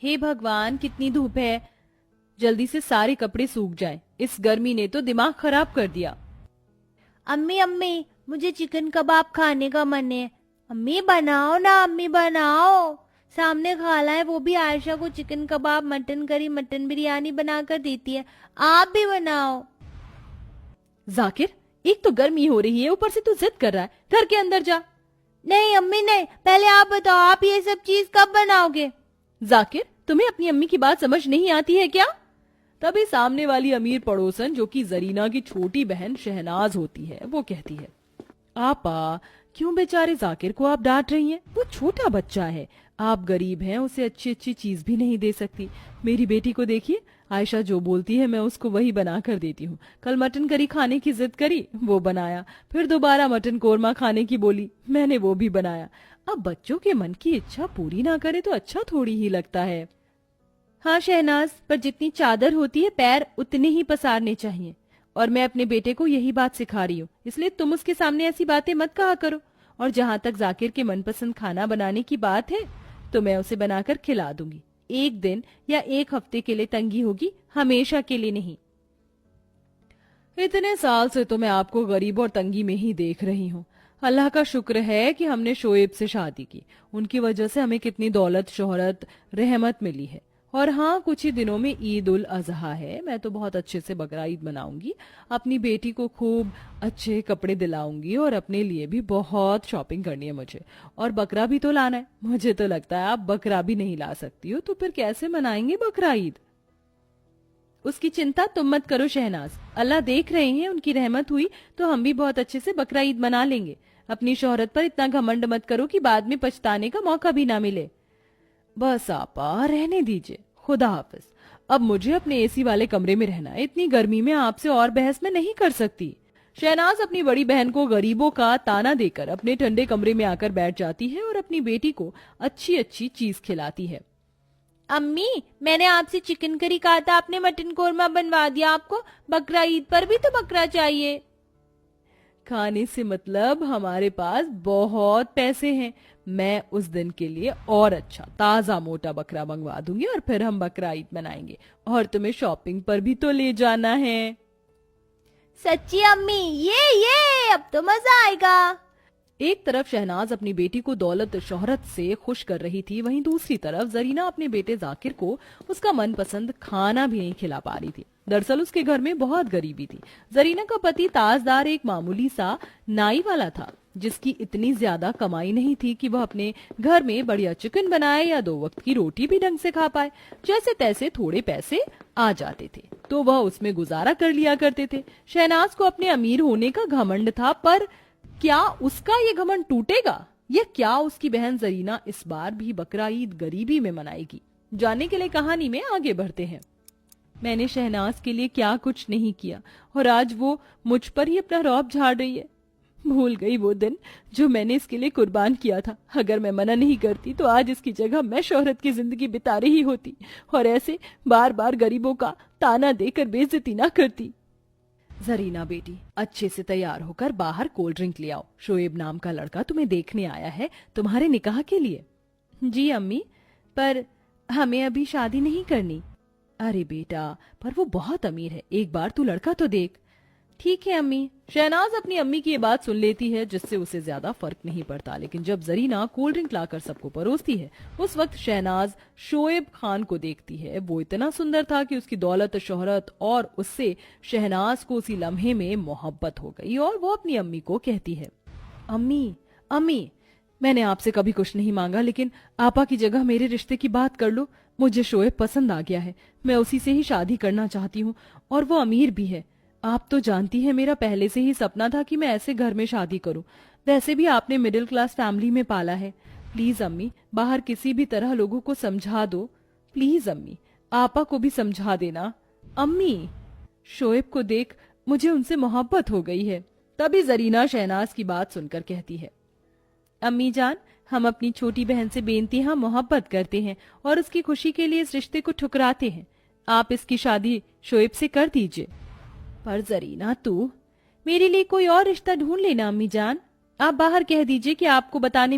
हे भगवान, कितनी धूप है, जल्दी से सारे कपड़े सूख जाएं। इस गर्मी ने तो दिमाग खराब कर दिया। अम्मी अम्मी, मुझे चिकन कबाब खाने का मन है। अम्मी बनाओ ना, अम्मी बनाओ। सामने खाला है, वो भी आयशा को चिकन कबाब, मटन करी, मटन बिरयानी बना कर देती है। आप भी बनाओ। जाकिर, एक तो गर्मी हो रही है, ऊपर से तू जिद कर रहा है। घर के अंदर जा। नहीं अम्मी नहीं, पहले आप बताओ, आप ये सब चीज कब बनाओगे? जाकिर, तुम्हें अपनी अम्मी की बात समझ नहीं आती है क्या? तभी सामने वाली अमीर पड़ोसन, जो कि जरीना की छोटी बहन शहनाज होती है, वो कहती है, आपा, क्यों बेचारे जाकिर को आप डांट रही हैं? वो छोटा बच्चा है, आप गरीब हैं, उसे अच्छी अच्छी चीज भी नहीं दे सकती। मेरी बेटी को देखिए, आयशा जो बोलती है मैं उसको वही बना कर देती हूँ। कल मटन करी खाने की जिद करी, वो बनाया। फिर दोबारा मटन कोरमा खाने की बोली, मैंने वो भी बनाया। अब बच्चों के मन की इच्छा पूरी ना करे तो अच्छा थोड़ी ही लगता है। हाँ शहनाज, पर जितनी चादर होती है पैर उतने ही पसारने चाहिए, और मैं अपने बेटे को यही बात सिखा रही हूँ, इसलिए तुम उसके सामने ऐसी बातें मत कहा करो। और जहाँ तक जाकिर के मनपसंद खाना बनाने की बात है, तो मैं उसे बनाकर खिला दूंगी। एक दिन या एक हफ्ते के लिए तंगी होगी, हमेशा के लिए नहीं। इतने साल से तो मैं आपको गरीब और तंगी में ही देख रही हूँ। अल्लाह का शुक्र है कि हमने शोएब से शादी की, उनकी वजह से हमें कितनी दौलत, शोहरत, रहमत मिली है। और हाँ, कुछ ही दिनों में ईद उल अजहा है, मैं तो बहुत अच्छे से बकरा ईद मनाऊंगी। अपनी बेटी को खूब अच्छे कपड़े दिलाऊंगी, और अपने लिए भी बहुत शॉपिंग करनी है मुझे, और बकरा भी तो लाना है। मुझे तो लगता है आप बकरा भी नहीं ला सकती हो, तो फिर कैसे मनाएंगे बकरा ईद? उसकी चिंता तुम मत करो शहनाज, अल्लाह देख रहे हैं, उनकी रहमत हुई तो हम भी बहुत अच्छे से बकरा ईद मना लेंगे। अपनी शोहरत पर इतना घमंड मत करो कि बाद में पछताने का मौका भी ना मिले। बस आपा, रहने दीजिए, खुदा हाफिज। अब मुझे अपने एसी वाले कमरे में रहना है, इतनी गर्मी में आपसे और बहस में नहीं कर सकती। शहनाज अपनी बड़ी बहन को गरीबों का ताना देकर अपने ठंडे कमरे में आकर बैठ जाती है और अपनी बेटी को अच्छी अच्छी चीज खिलाती है। अम्मी, मैंने आपसे चिकन करी कहा था, आपने मटन कोरमा बनवा दिया। आपको बकरा ईद पर भी तो बकरा चाहिए। खाने से मतलब हमारे पास बहुत पैसे हैं, मैं उस दिन के लिए और अच्छा ताजा मोटा बकरा मंगवा दूंगी, और फिर हम बकरा ईद मनाएंगे। और तुम्हें शॉपिंग पर भी तो ले जाना है। सच्ची अम्मी, ये अब तो मजा आएगा। एक तरफ शहनाज अपनी बेटी को दौलत शोहरत से खुश कर रही थी, वहीं दूसरी तरफ जरीना अपने बेटे जाकिर को उसका मनपसंद खाना भी नहीं खिला पा रही थी। दरअसल उसके घर में बहुत गरीबी थी। जरीना का पति ताजदार एक मामूली सा नाई वाला था, जिसकी इतनी ज्यादा कमाई नहीं थी कि वह अपने घर में बढ़िया चिकन बनाए या 2 वक्त की रोटी भी ढंग से खा पाए। जैसे तैसे थोड़े पैसे आ जाते थे तो वह उसमें गुजारा कर लिया करते थे। शहनाज को अपने अमीर होने का घमंड था, पर क्या उसका ये घमंड टूटेगा, या क्या उसकी बहन जरीना इस बार भी बकरा ईद गरीबी में मनाएगी? जानने के लिए कहानी में आगे बढ़ते हैं। मैंने शहनाज के लिए क्या कुछ नहीं किया, और आज वो मुझ पर ही अपना रौब झाड़ रही है। भूल गई वो दिन जो मैंने इसके लिए कुर्बान किया था। अगर मैं मना नहीं करती तो आज इसकी जगह मैं शोहरत की जिंदगी बिता रही होती, और ऐसे बार बार गरीबों का ताना देकर बेइज्जती ना करती। जरीना बेटी, अच्छे से तैयार होकर बाहर कोल्ड ड्रिंक ले आओ। शोएब नाम का लड़का तुम्हें देखने आया है, तुम्हारे निकाह के लिए। जी अम्मी, पर हमें अभी शादी नहीं करनी। अरे बेटा, पर वो बहुत अमीर है, एक बार तू लड़का तो देख। ठीक है अम्मी। शहनाज अपनी अम्मी की ये बात सुन लेती है, जिससे उसे ज्यादा फर्क नहीं पड़ता। लेकिन जब जरीना कोल्ड ड्रिंक लाकर सबको परोसती है, उस वक्त शहनाज शोएब खान को देखती है। वो इतना सुंदर था कि उसकी दौलत, शोहरत और उससे शहनाज को उसी लम्हे में मोहब्बत हो गई, और वो अपनी अम्मी को कहती है, अम्मी अम्मी, मैंने आपसे कभी कुछ नहीं मांगा, लेकिन आपा की जगह मेरे रिश्ते की बात कर लो। मुझे शोएब पसंद आ गया है, मैं उसी से ही शादी करना चाहती हूँ, और वो अमीर भी है। आप तो जानती हैं, मेरा पहले से ही सपना था कि मैं ऐसे घर में शादी करूं। वैसे भी आपने मिडिल क्लास फैमिली में पाला है। प्लीज अम्मी, बाहर किसी भी तरह लोगों को समझा दो। प्लीज अम्मी, आपा को भी समझा देना। अम्मी, शोएब को देख मुझे उनसे मोहब्बत हो गई है। तभी जरीना शहनाज की बात सुनकर कहती है, अम्मी जान, हम अपनी छोटी बहन से बेइंतहा मोहब्बत करते हैं, और उसकी खुशी के लिए इस रिश्ते को ठुकराते हैं। आप इसकी शादी शोएब से कर दीजिए। पर जरीना, तू मेरे लिए कोई और रिश्ता ढूंढ लेना अम्मी जान। आप बाहर कह दीजिए कि आपको बताने में